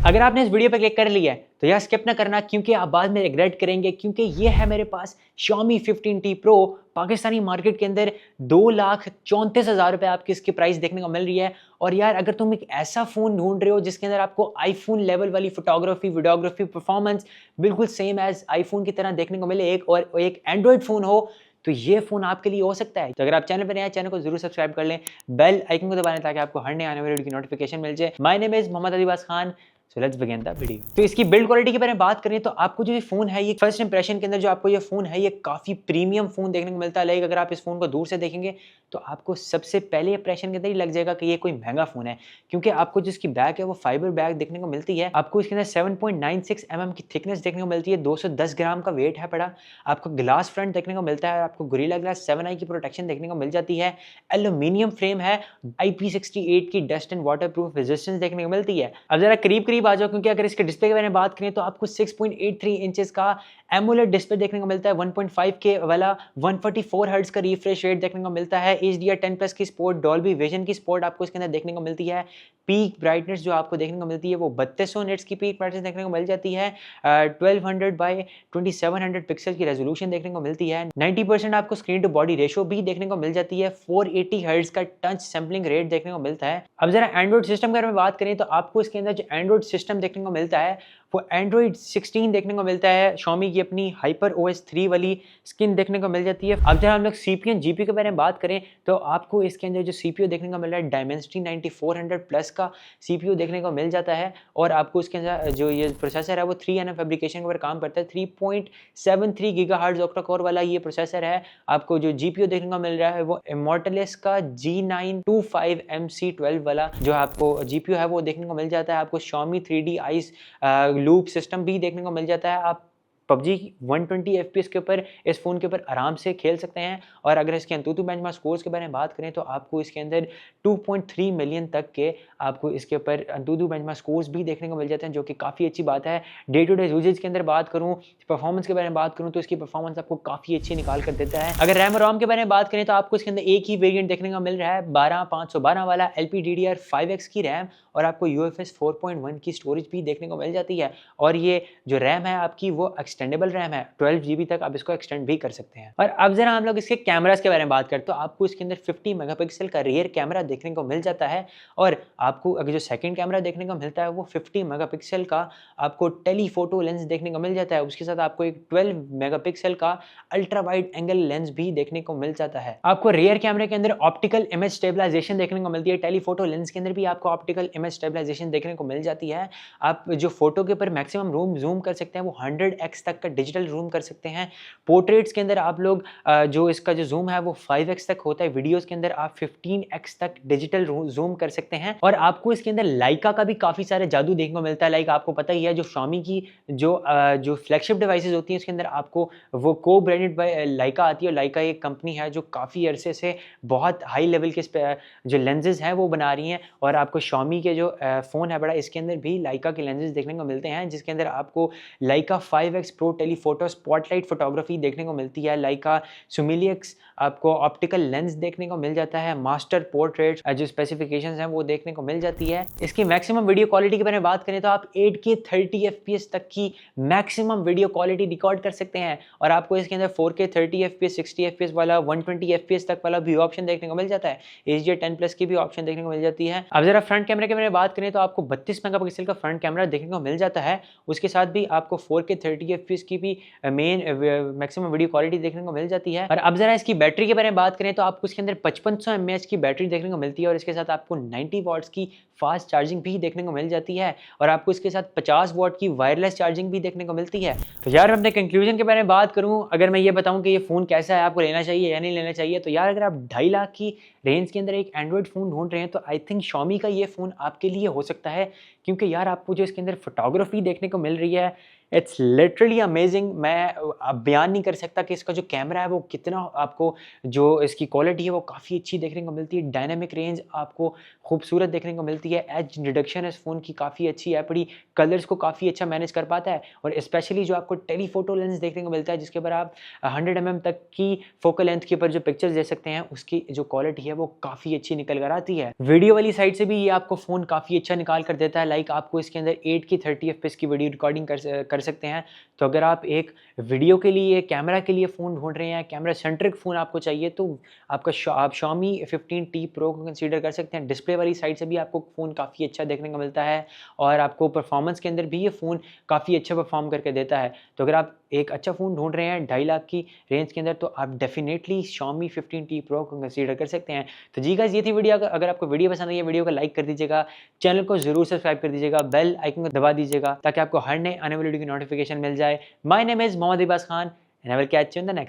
अगर आपने इस वीडियो पे क्लिक कर लिया है तो यार स्किप ना करना, क्योंकि आप बाद में रिग्रेट करेंगे। क्योंकि ये है मेरे पास Xiaomi 15T Pro। Pakistani market के अंदर 2,34,000 रुपए आपकी इसकी प्राइस देखने को मिल रही है। और यार अगर तुम एक ऐसा फ़ोन ढूंढ रहे हो जिसके अंदर आपको आईफोन लेवल वाली फोटोग्राफी, वीडियोग्राफी, परफॉर्मेंस बिल्कुल सेम एज आईफोन की तरह देखने को मिले, और एक एंड्रॉइड फ़ोन हो, तो ये फ़ोन आपके लिए हो सकता है। तो अगर आप चैनल पर नए हैं, चैनल को जरूर सब्सक्राइब कर लें, बेल आइकन को दबाएं ताकि आपको हर नए आने वाली वीडियो की नोटिफिकेशन मिल जाए। My name is Mohammad Adibaz Khan. So let's begin the video. तो इसकी बिल्ड क्वालिटी के बारे में बात करें तो आपको जो ये फोन है, ये फर्स्ट इंप्रेशन के अंदर जो आपको ये फोन है, ये काफी प्रीमियम फोन देखने को मिलता है। लाइक अगर आप इस फोन को दूर से देखेंगे तो आपको सबसे पहले इंप्रेशन के अंदर ही लग जाएगा कि ये कोई महंगा फोन है, क्योंकि आपको जिसकी बैक है वो फाइबर बैक देखने को मिलती है। आपको इसके अंदर 7.96 mm की थिकनेस देखने को मिलती है, 210 ग्राम का वेट है पड़ा। आपको ग्लास फ्रंट देखने को मिलता है, आपको गोरिल्ला ग्लास 7i की प्रोटेक्शन देखने को मिल जाती है। एल्यूमिनियम फ्रेम है, IP68 की dust and water proof resistance देखने को मिलती है। अब जरा करीब करीब आ जाओ, क्योंकि अगर इसके डिस्प्ले के बारे में बात करें तो आपको 6.83 इंचेस का एमोलेड डिस्प्ले देखने को मिलता है, 1.5K वाला 144 हर्ट्ज का रिफ्रेश रेट देखने को मिलता है। HDR10+ की सपोर्ट, डॉल्बी विजन की सपोर्ट आपको इसके अंदर देखने को मिलती है। पीक ब्राइटनेस जो आपको देखने को मिलती है वो 3200 निट्स की पीक ब्राइटनेस देखने को मिल जाती है। 1200 बाय 2700 पिक्सल की रेजोल्यूशन देखने को मिलती है। 90% आपको स्क्रीन टू बॉडी रेशो भी देखने को मिल जाती है। 480 हर्ट्ज का टच सैम्पलिंग रेट देखने को मिलता है। अब जरा एंड्रॉइड सिस्टम के बारे में बात करें तो आपको इसके अंदर जो एंड्रॉइड सिस्टम देखने को मिलता है वो एंड्रॉइड 16 देखने को मिलता है। Xiaomi की अपनी हाइपर OS 3 वाली स्किन देखने को मिल जाती है। अब जब हम लोग CPU एंड GPU के बारे में बात करें तो आपको इसके अंदर जो CPU देखने को मिल रहा है, Dimensity 9400 प्लस का CPU देखने को मिल जाता है। और आपको इसके अंदर जो ये प्रोसेसर है वो 3nm फैब्रिकेशन के ऊपर काम करता है। 3.73 गीगाहर्ट्ज ऑक्टा कोर वाला ये प्रोसेसर है। आपको जो GPU देखने को मिल रहा है वो Immortalis का G925MC12 वाला जो आपको GPU है वो देखने को मिल जाता है। आपको Xiaomi 3D Eyes loop system भी देखने को मिल जाता है। आप PUBG 120 FPS के ऊपर इस फ़ोन के ऊपर आराम से खेल सकते हैं। और अगर इसके अंतुतु बेंचमार्क स्कोर्स के बारे में बात करें तो आपको इसके अंदर 2.3 मिलियन तक के आपको इसके ऊपर अंतुतु बेंचमार्क स्कोर्स भी देखने को मिल जाते हैं, जो कि काफ़ी अच्छी बात है। डे टू डे यूजेज के अंदर बात करूँ, परफॉर्मेंस के बारे में बात करूँ तो इसकी परफॉर्मेंस आपको काफ़ी अच्छी निकाल कर देता है। अगर रैम और रोम के बारे में बात करें तो आपको इसके अंदर एक ही वेरिएंट देखने को मिल रहा है, 12512 वाला LPDDR5X की रैम, और आपको UFS 4.1 की स्टोरेज भी देखने को मिल जाती है। और ये जो रैम है आपकी वो एक्सटेंडेबल रैम है, 12 GB तक आप इसको एक्सटेंड भी कर सकते हैं। और अब जरा हम लोग इसके कैमरास के बारे में बात करें तो आपको इसके अंदर 50 मेगापिक्सल का रियर कैमरा देखने को मिल जाता है। और आपको अगर जो सेकंड कैमरा देखने को मिलता है वो 50 मेगापिक्सल का आपको टेलीफोटो लेंस देखने को मिल जाता है। उसके साथ आपको एक 12 मेगापिक्सल का अल्ट्रा वाइड एंगल लेंस भी देखने को मिल जाता है। आपको रियर कैमरे के अंदर ऑप्टिकल इमेज स्टेबलाइजेशन देखने को मिलती है। टेलीफोटो लेंस के अंदर भी आपको ऑप्टिकल इमेज स्टेबलाइजेशन देखने को मिल जाती है। आप जो फोटो के ऊपर मैक्सिमम जूम कर सकते हैं वो 100x तक का डिजिटल जूम कर सकते हैं। पोर्ट्रेट्स के अंदर आप लोग जो इसका जो जूम है वो 5x तक होता है। वीडियोस के अंदर आप 15x तक डिजिटल जूम कर सकते हैं। और आपको इसके अंदर लाइका का भी काफी सारे जादू देखने को मिलता है। लाइक आपको पता ही है जो Xiaomi की जो फ्लैगशिप डिवाइसेस होती हैं उसके अंदर आपको वो को ब्रांडेड बाय लाइका आती है। लाइका एक कंपनी है जो काफी अरसे से बहुत हाई लेवल के जो लेंसेज हैं वो बना रही हैं। और आपको Xiaomi के जो फ़ोन है बड़ा, इसके अंदर भी लाइका के लेंसेज देखने को मिलते हैं, जिसके अंदर आपको लाइका 5x pro telephoto spotlight photography देखने को मिलती है। लाइका सुमिलियक्स आपको ऑप्टिकल लेंस देखने को मिल जाता है। मास्टर पोर्ट्रेट जो स्पेसिफिकेशंस हैं वो देखने को मिल जाती है। इसकी मैक्सिमम वीडियो क्वालिटी के बारे में बात करें तो आप 8K 30 FPS तक की मैक्सिमम वीडियो क्वालिटी रिकॉर्ड कर सकते हैं। और आपको इसके अंदर 4K 30 FPS 60 FPS वाला 120 FPS तक वाला भी ऑप्शन देखने को मिल जाता है। HDR10+ की भी ऑप्शन देखने को मिल जाती है। अब जरा फ्रंट कैमरे के बारे में बात करें तो आपको 32 मेगापिक्सल का फ्रंट कैमरा देखने को मिल जाता है। उसके साथ भी आपको 4K 30 FPS की भी मेन मैक्सिमम वीडियो क्वालिटी देखने को मिल जाती है। और अब जरा इसकी बैटरी के बारे में बात करें तो आपको इसके अंदर 5500 mAh की बैटरी देखने को मिलती है। और इसके साथ आपको 90 वॉट्स की फास्ट चार्जिंग भी देखने को मिल जाती है। और आपको इसके साथ 50 वॉट की वायरलेस चार्जिंग भी देखने को मिलती है। तो यार अपने कंक्लूजन के बारे में बात करूं, अगर मैं ये बताऊं कि ये फ़ोन कैसा है, आपको लेना चाहिए या नहीं लेना चाहिए, तो यार अगर आप 2.5 लाख की रेंज के अंदर एक एंड्रॉइड फ़ोन ढूंढ रहे हैं तो आई थिंक Xiaomi का ये फ़ोन आपके लिए हो सकता है। क्योंकि यार आपको जो इसके अंदर फोटोग्राफी देखने को मिल रही है, इट्स लिटरली अमेजिंग। मैं अब बयान नहीं कर सकता कि इसका जो कैमरा है वो कितना आपको जो इसकी क्वालिटी है वो काफ़ी अच्छी देखने को मिलती है। डायनामिक रेंज आपको खूबसूरत देखने को मिलती करती है, एज रिडक्शन इस फ़ोन की काफ़ी अच्छी है, बड़ी कलर्स को काफ़ी अच्छा मैनेज कर पाता है और स्पेशली जो आपको टेलीफोटो लेंस देखने को मिलता है जिसके ऊपर आप 100 तक की फोकल लेंथ के ऊपर जो पिक्चर्स दे सकते हैं, उसकी जो क्वालिटी है वो काफ़ी अच्छी निकल कर आती है। वीडियो वाली साइड से भी ये आपको फ़ोन काफ़ी अच्छा निकाल कर देता है, लाइक आपको इसके अंदर 8 की 30 एफपीएस की वीडियो रिकॉर्डिंग कर सकते हैं। तो अगर आप एक वीडियो के लिए, कैमरा के लिए फ़ोन ढूँढ रहे हैं, कैमरा सेंट्रिक फ़ोन आपको चाहिए, तो आप Xiaomi 15T Pro को कंसीडर कर सकते हैं। डिस्प्ले वाली साइड से भी आपको फ़ोन काफ़ी अच्छा देखने को मिलता है और आपको परफॉर्मेंस के अंदर भी ये फ़ोन काफ़ी अच्छा परफॉर्म करके देता है। तो अगर आप एक अच्छा फ़ोन ढूँढ रहे हैं 2.5 लाख की रेंज के अंदर, तो आप डेफिनेटली Xiaomi 15T Pro को कंसीडर कर सकते हैं। तो जी गाइस, ये थी वीडियो। अगर आपको वीडियो पसंद आई है, वीडियो को लाइक कर दीजिएगा, चैनल को ज़रूर सब्सक्राइब कर दीजिएगा, बेल आइकन को दबा दीजिएगा ताकि आपको हर नए आने वाली वीडियो की नोटिफिकेशन मिल जाए। My name is Mohammad Ibas Khan and I will catch you in the next